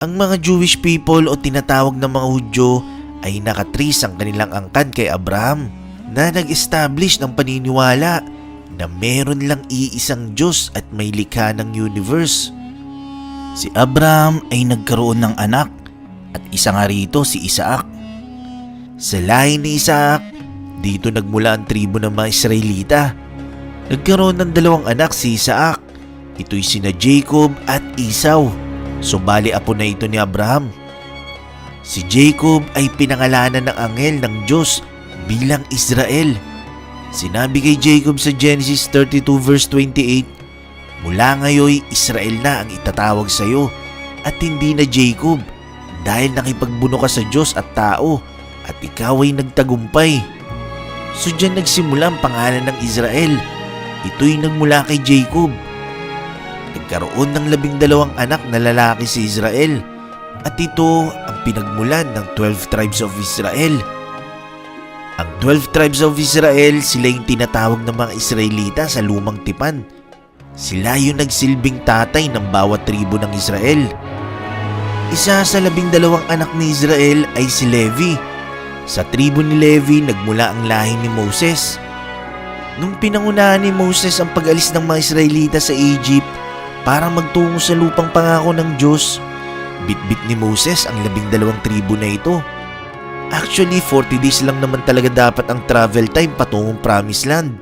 Ang mga Jewish people o tinatawag na mga Hudyo ay nakatrace ang kanilang angkan kay Abraham na nag-establish ng paniniwala na meron lang iisang Diyos at may likha ng universe. Si Abraham ay nagkaroon ng anak at isa nga rito si Isaac. Sa lahi ni Isaac, dito nagmula ang tribo ng mga Israelita. Nagkaroon ng dalawang anak si Isaac. Ito'y sina Jacob at Esau. Bali apo na ito ni Abraham. Si Jacob ay pinangalanan ng anghel ng Diyos bilang Israel. Sinabi kay Jacob sa Genesis 32 verse 28, "Mula ngayon Israel na ang itatawag sa iyo at hindi na Jacob, dahil nakipagbuno ka sa Diyos at tao at ikaw ay nagtagumpay." So dyan nagsimula ang pangalan ng Israel. Ito'y nagmula kay Jacob. Nagkaroon ng 12 anak na lalaki si Israel at ito ang pinagmulan ng 12 tribes of Israel. Ang 12 tribes of Israel, sila yung tinatawag ng mga Israelita sa lumang tipan. Sila yung nagsilbing tatay ng bawat tribo ng Israel. Isa sa 12 anak ni Israel ay si Levi. Sa tribo ni Levi nagmula ang lahi ni Moses. Nung pinangunahan ni Moses ang pag-alis ng mga Israelita sa Egypt para magtungo sa lupang pangako ng Diyos, bitbit ni Moses ang 12 tribo na ito. Actually, 40 days lang naman talaga dapat ang travel time patungong Promised Land.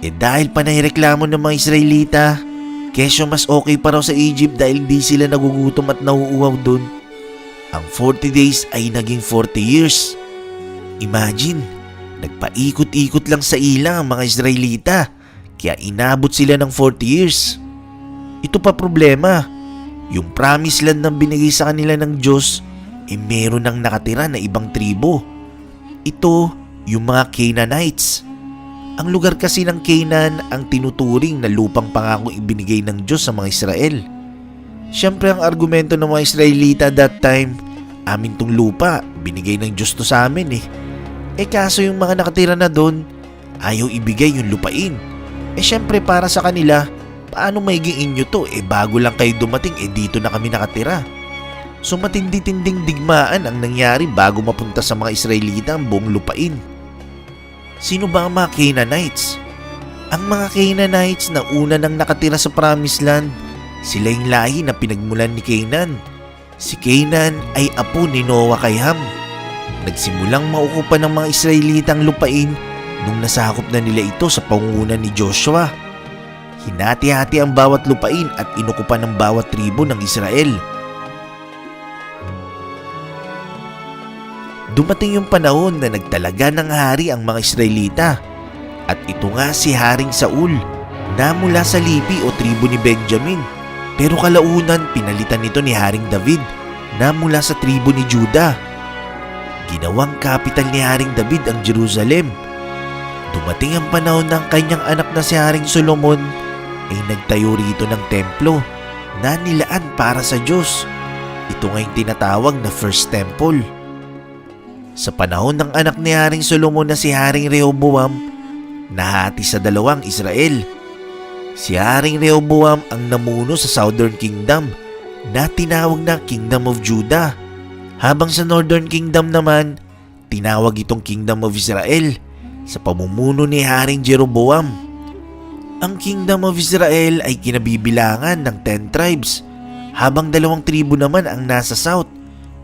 Dahil pa naireklamo ng mga Israelita, kesyo mas okay pa raw sa Egypt dahil di sila nagugutom at nauuhaw dun. Ang 40 days ay naging 40 years. Imagine, nagpaikot-ikot lang sa ilang ang mga Israelita, kaya inabot sila ng 40 years. Ito pa problema, yung promised land na binigay sa kanila ng Diyos, meron nang nakatira na ibang tribo. Ito, yung mga Canaanites. Ang lugar kasi ng Canaan ang tinuturing na lupang pangako ibinigay ng Diyos sa mga Israel. Siyempre ang argumento ng mga Israelita that time, amin tong lupa, binigay ng Diyos to sa amin kaso yung mga nakatira na doon, ayaw ibigay yung lupain. Siyempre para sa kanila, paano maiging inyo to? Bago lang kayo dumating, dito na kami nakatira. So matindi-tinding digmaan ang nangyari bago mapunta sa mga Israelita ang buong lupain. Sino ba ang mga Canaanites? Ang mga Canaanites na una nang nakatira sa Promised Land, sila yung lahi na pinagmulan ni Canaan. Si Canaan ay apo ni Noah kay Ham. Nagsimulang maukupan ng mga Israelita ang lupain nung nasakop na nila ito sa pangunguna ni Joshua. Hinati-hati ang bawat lupain at inukupan ng bawat tribo ng Israel. Dumating yung panahon na nagtalaga ng hari ang mga Israelita. At ito nga si Haring Saul na mula sa Lipi o tribo ni Benjamin. Pero kalaunan pinalitan nito ni Haring David na mula sa tribo ni Judah. Ginawang kapital ni Haring David ang Jerusalem. Dumating ang panahon ng kanyang anak na si Haring Solomon ay nagtayo rito ng templo na nilaan para sa Diyos. Ito nga yung tinatawag na First Temple. Sa panahon ng anak ni Haring Solomon na si Haring Rehoboam, nahati sa dalawang Israel. Si Haring Rehoboam ang namuno sa Southern Kingdom na tinawag na Kingdom of Judah. Habang sa Northern Kingdom naman, tinawag itong Kingdom of Israel sa pamumuno ni Haring Jeroboam. Ang Kingdom of Israel ay kinabibilangan ng 10 tribes, habang 2 tribo naman ang nasa south.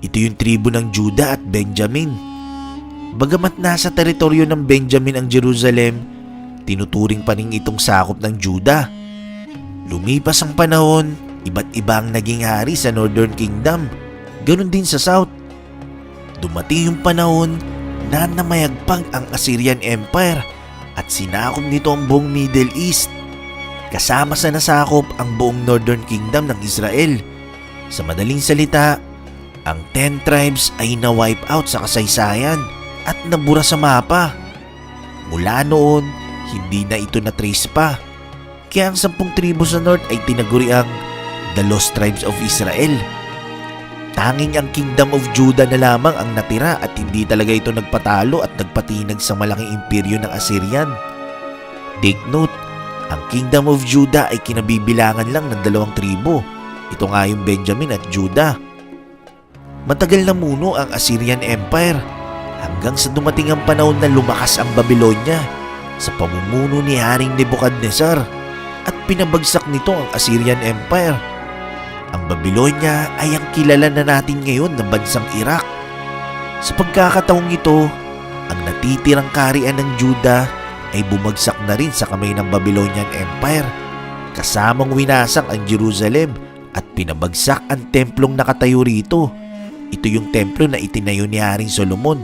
Ito yung tribo ng Judah at Benjamin. Bagamat nasa teritoryo ng Benjamin ang Jerusalem, tinuturing pa rin itong sakop ng Judah. Lumipas ang panahon, iba't iba ang naging hari sa Northern Kingdom, ganon din sa south. Dumating yung panahon na namayagpag ang Assyrian Empire at sinakop nito ang buong Middle East, kasama sa nasakop ang buong Northern Kingdom ng Israel. Sa madaling salita, ang 10 tribes ay na-wipe out sa kasaysayan at nabura sa mapa. Mula noon, hindi na ito na-trace pa. Kaya ang 10 tribo sa north ay tinaguri ang The Lost Tribes of Israel. Tanging ang Kingdom of Judah na lamang ang natira at hindi talaga ito nagpatalo at nagpatinag sa malaking imperyo ng Assyrian. Take note, ang Kingdom of Judah ay kinabibilangan lang ng 2 tribo. Ito nga yung Benjamin at Judah. Matagal na muno ang Assyrian Empire hanggang sa dumating ang panahon na lumakas ang Babylonia sa pamumuno ni Haring Nebuchadnezzar at pinabagsak nito ang Assyrian Empire. Ang Babylonia ay ang kilala na natin ngayon na bansang Iraq. Sa pagkakataong ito, ang natitirang kaharian ng Juda ay bumagsak na rin sa kamay ng Babylonian Empire, kasamang winasak ang Jerusalem at pinabagsak ang templong nakatayo rito. Ito yung templo na itinayo ni Haring Solomon.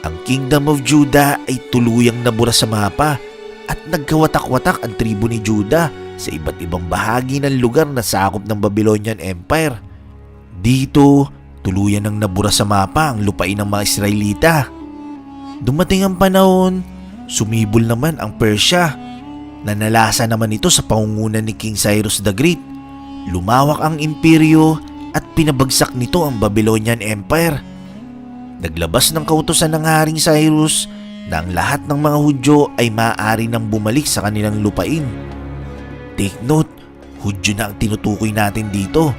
Ang Kingdom of Judah ay tuluyang nabura sa mapa at nagkawatak-watak ang tribo ni Judah sa iba't ibang bahagi ng lugar na sakop ng Babylonian Empire. Dito, tuluyan ng nabura sa mapa ang lupain ng mga Israelita. Dumating ang panahon, sumibol naman ang Persia. Nanalasa naman ito sa pangungunan ni King Cyrus the Great. Lumawak ang imperyo at pinabagsak nito ang Babylonian Empire. Naglabas ng kautusan ng Haring Cyrus na ang lahat ng mga Hudyo ay maaari nang bumalik sa kanilang lupain. Take note, Hudyo na ang tinutukoy natin dito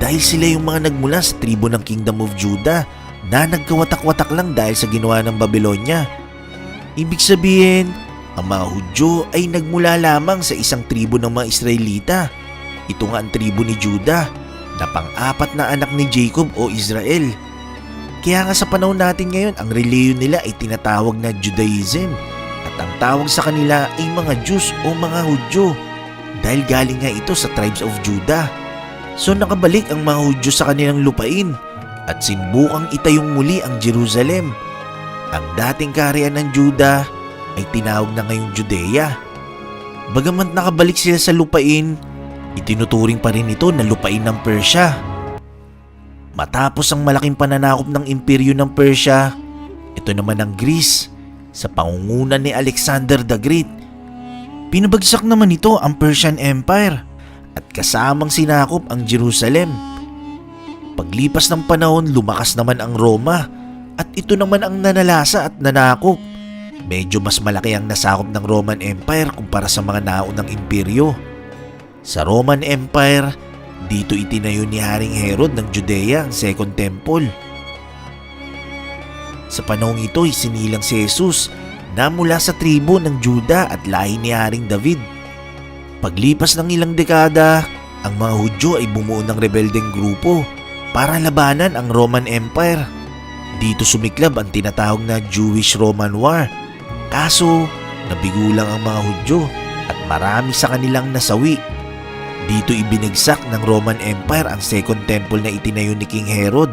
dahil sila yung mga nagmula sa tribo ng Kingdom of Judah na nagkawatak-watak lang dahil sa ginawa ng Babylonia. Ibig sabihin, ang mga Hudyo ay nagmula lamang sa isang tribo ng mga Israelita. Ito nga ang tribo ni Judah na pang-apat na anak ni Jacob o Israel. Kaya nga sa panahon natin ngayon, ang reliyon nila ay tinatawag na Judaism at ang tawag sa kanila ay mga Jews o mga Hudyo dahil galing nga ito sa tribes of Judah. So nakabalik ang mga Hudyo sa kanilang lupain at sinubukang itayong muli ang Jerusalem. Ang dating kaharian ng Judah ay tinawag na ngayong Judea. Bagamat nakabalik sila sa lupain, itinuturing pa rin ito na lupain ng Persia. Matapos ang malaking pananakop ng imperyo ng Persia, ito naman ang Greece sa pangungunan ni Alexander the Great. Pinabagsak naman ito ang Persian Empire at kasamang sinakop ang Jerusalem. Paglipas ng panahon, lumakas naman ang Roma at ito naman ang nanalasa at nanakop. Medyo mas malaki ang nasakop ng Roman Empire kumpara sa mga naunang imperyo. Sa Roman Empire, dito itinayo ni Haring Herod ng Judea ang Second Temple. Sa panahong ito, isinilang si Jesus na mula sa tribo ng Juda at lahi ni Haring David. Paglipas ng ilang dekada, ang mga Hudyo ay bumuo ng rebeldeng grupo para labanan ang Roman Empire. Dito sumiklab ang tinatawag na Jewish-Roman War. Kaso, nabigo lang ang mga Hudyo at marami sa kanilang nasawi. Dito ibinagsak ng Roman Empire ang Second Temple na itinayo ni King Herod.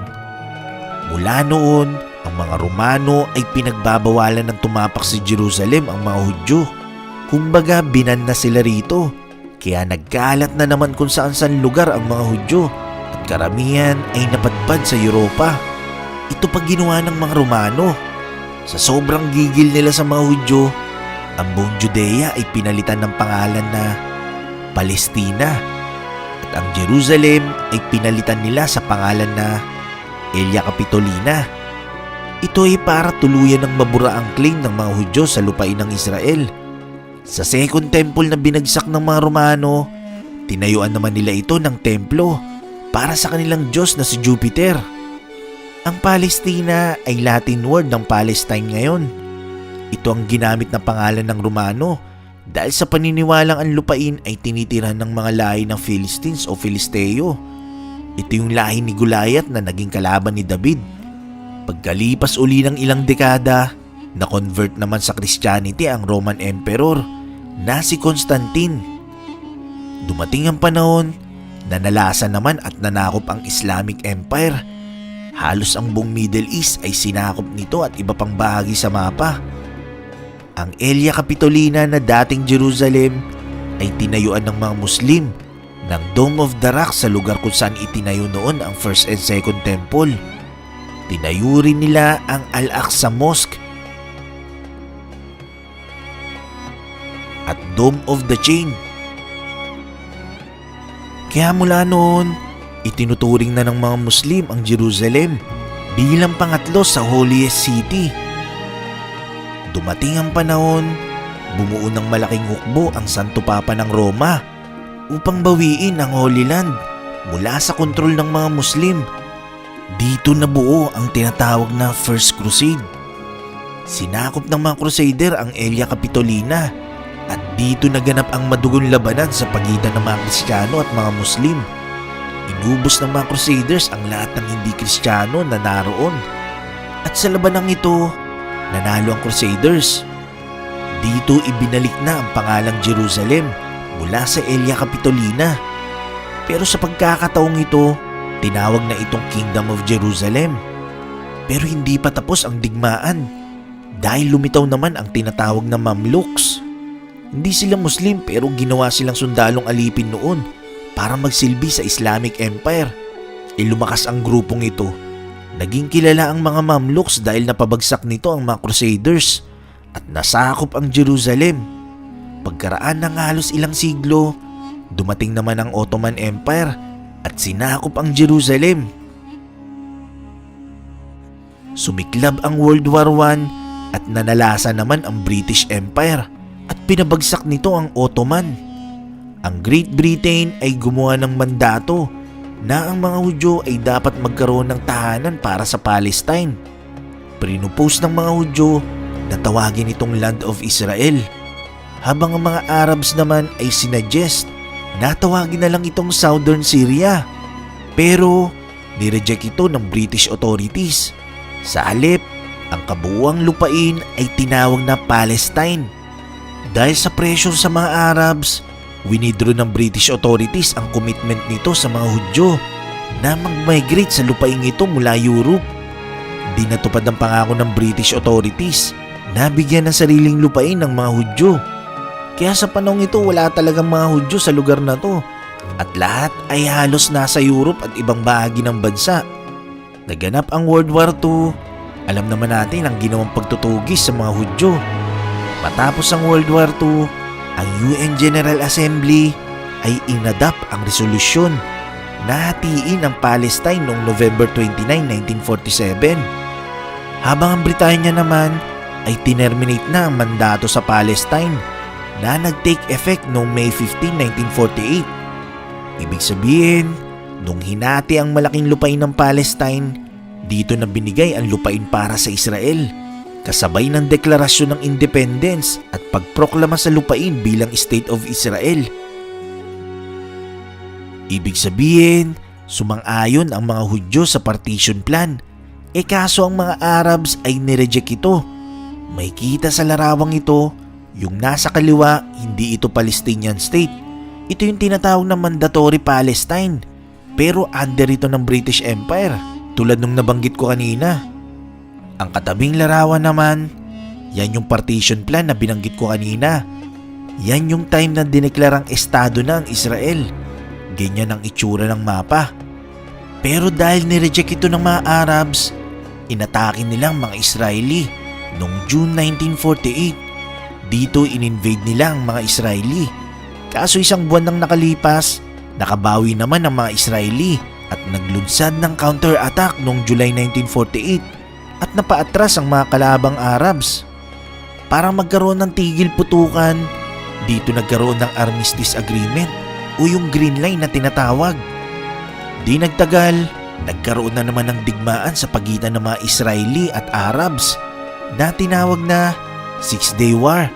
Mula noon, ang mga Romano ay pinagbabawalan ng tumapak sa Jerusalem ang mga Hudyo. Kumbaga binan na sila rito, kaya nagkalat na naman kung saan-saan lugar ang mga Hudyo at karamihan ay napadpad sa Europa. Ito pa ginawa ng mga Romano. Sa sobrang gigil nila sa mga Hudyo, ang buong Judea ay pinalitan ng pangalan na Palestina at ang Jerusalem ay pinalitan nila sa pangalan na Aelia Capitolina. Ito ay para tuluyan ng mabura ang claim ng mga Hudyo sa lupain ng Israel. Sa Second Temple na binagsak ng mga Romano, tinayuan naman nila ito ng templo para sa kanilang Diyos na si Jupiter. Ang Palestina ay Latin word ng Palestine ngayon. Ito ang ginamit na pangalan ng Romano dahil sa paniniwalang ang lupain ay tinitirahan ng mga lahi ng Philistines o Filisteo. Ito yung lahi ni Goliath na naging kalaban ni David. Pagkalipas uli ng ilang dekada, na-convert naman sa Christianity ang Roman Emperor na si Constantine. Dumating ang panahon, nanalasa naman at nanakop ang Islamic Empire. Halos ang buong Middle East ay sinakop nito at iba pang bahagi sa mapa. Ang Aelia Capitolina na dating Jerusalem ay tinayuan ng mga Muslim ng Dome of the Rock sa lugar kung saan itinayo noon ang First and Second Temple. Tinayo rin nila ang Al-Aqsa Mosque at Dome of the Chain. Kaya mula noon, itinuturing na ng mga Muslim ang Jerusalem bilang pangatlo sa holiest city. Dumating ang panahon, bumuo ng malaking hukbo ang Santo Papa ng Roma upang bawiin ang Holy Land mula sa kontrol ng mga Muslim. Dito nabuo ang tinatawag na First Crusade. Sinakop ng mga Crusader ang Aelia Capitolina at dito naganap ang madugong labanan sa pagitan ng mga Kristiyano at mga Muslim. Inubos ng mga Crusaders ang lahat ng hindi Kristiyano na naroon. At sa labanang ito, nanalo ang Crusaders. Dito ibinalik na ang pangalang Jerusalem mula sa Aelia Capitolina. Pero sa pagkakataong ito, tinawag na itong Kingdom of Jerusalem. Pero hindi pa tapos ang digmaan dahil lumitaw naman ang tinatawag na Mamluks. Hindi sila Muslim pero ginawa silang sundalong alipin noon para magsilbi sa Islamic Empire. Lumakas ang grupong ito. Naging kilala ang mga Mamluks dahil napabagsak nito ang mga Crusaders at nasakop ang Jerusalem. Pagkaraan ng halos ilang siglo, dumating naman ang Ottoman Empire at sinakop ang Jerusalem. Sumiklab ang World War I at nanalasa naman ang British Empire at pinabagsak nito ang Ottoman. Ang Great Britain ay gumawa ng mandato na ang mga Hudyo ay dapat magkaroon ng tahanan para sa Palestine. Pinupose ng mga Hudyo na tawagin itong Land of Israel, habang ang mga Arabs naman ay sinuggest na tawagin na lang itong Southern Syria. Pero nireject ito ng British authorities. Sa halip, ang kabuuang lupain ay tinawag na Palestine. Dahil sa pressure sa mga Arabs, winidraw ng British authorities ang commitment nito sa mga Hudyo na mag-migrate sa lupaing ito mula Europe. Di natupad ang pangako ng British authorities na bigyan ng sariling lupain ng mga Hudyo. Kaya sa panahon ito wala talagang mga Hudyo sa lugar na to at lahat ay halos nasa Europe at ibang bahagi ng bansa. Naganap ang World War II. Alam naman natin ang ginawang pagtutugis sa mga Hudyo. Matapos ang World War II, ang UN General Assembly ay inadapt ang resolusyon na hatiin ang Palestine noong November 29, 1947. Habang ang Britanya naman ay tinerminate na ang mandato sa Palestine na nag-take effect noong May 15, 1948. Ibig sabihin, nung hinati ang malaking lupain ng Palestine, dito na binigay ang lupain para sa Israel, kasabay ng deklarasyon ng independence at pagproklama sa lupain bilang State of Israel. Ibig sabihin, sumang-ayon ang mga Hudyo sa partition plan, kaso ang mga Arabs ay nireject ito. May kita sa larawang ito, yung nasa kaliwa, hindi ito Palestinian state. Ito yung tinatawag na mandatory Palestine, pero under ito ng British Empire, tulad nung nabanggit ko kanina. Ang katabing larawan naman, yan yung partition plan na binanggit ko kanina. Yan yung time na dineklarang estado na ang Israel. Ganyan ang itsura ng mapa. Pero dahil nireject ito ng mga Arabs, inatake nilang mga Israeli noong June 1948. Dito in-invade nila ang mga Israeli. Kaso isang buwan nang nakalipas, nakabawi naman ang mga Israeli at naglunsad ng counter-attack noong July 1948 at napaatras ang mga kalabang Arabs. Para magkaroon ng tigil putukan, dito nagkaroon ng Armistice Agreement o yung Green Line na tinatawag. Di nagtagal, nagkaroon na naman ng digmaan sa pagitan ng mga Israeli at Arabs na tinawag na Six-Day War.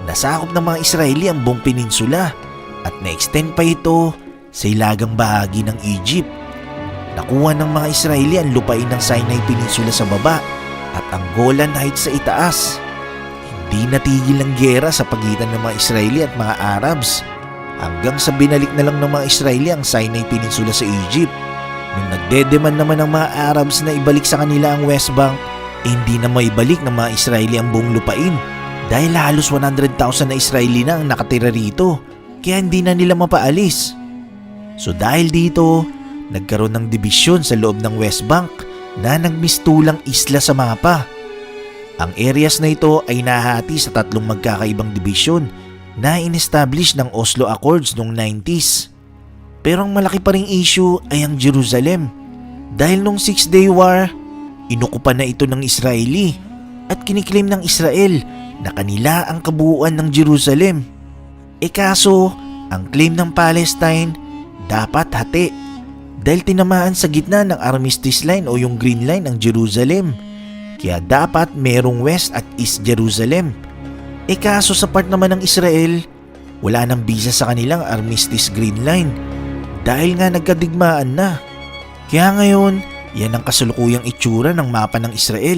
Nasakop ng mga Israeli ang buong peninsula at na-extend pa ito sa ilagang bahagi ng Egypt. Nakuha ng mga Israeli ang lupain ng Sinai Peninsula sa baba at ang Golan Heights sa itaas. Hindi natigil ang giyera sa pagitan ng mga Israeli at mga Arabs hanggang sa binalik na lang ng mga Israeli ang Sinai Peninsula sa Egypt. Nung nagdedeman naman ng mga Arabs na ibalik sa kanila ang West Bank, hindi na maibalik ng mga Israeli ang buong lupain dahil halos 100,000 na Israeli na ang nakatira rito, kaya hindi na nila mapaalis. So dahil dito, nagkaroon ng dibisyon sa loob ng West Bank na nagmistulang isla sa mapa. Ang areas na ito ay nahati sa tatlong magkakaibang dibisyon na in-establish ng Oslo Accords noong 90s. Pero ang malaki pa ring issue ay ang Jerusalem. Dahil nung Six-Day War, inukupan na ito ng Israeli at kiniklaim ng Israel na kanila ang kabuuan ng Jerusalem. Kaso, ang claim ng Palestine dapat hati. dahil tinamaan sa gitna ng Armistice Line o yung Green Line ang Jerusalem. Kaya dapat merong West at East Jerusalem. Kaso sa part naman ng Israel, wala nang bisa sa kanilang Armistice Green Line dahil nga nagkadigmaan na. Kaya ngayon, yan ang kasalukuyang itsura ng mapa ng Israel.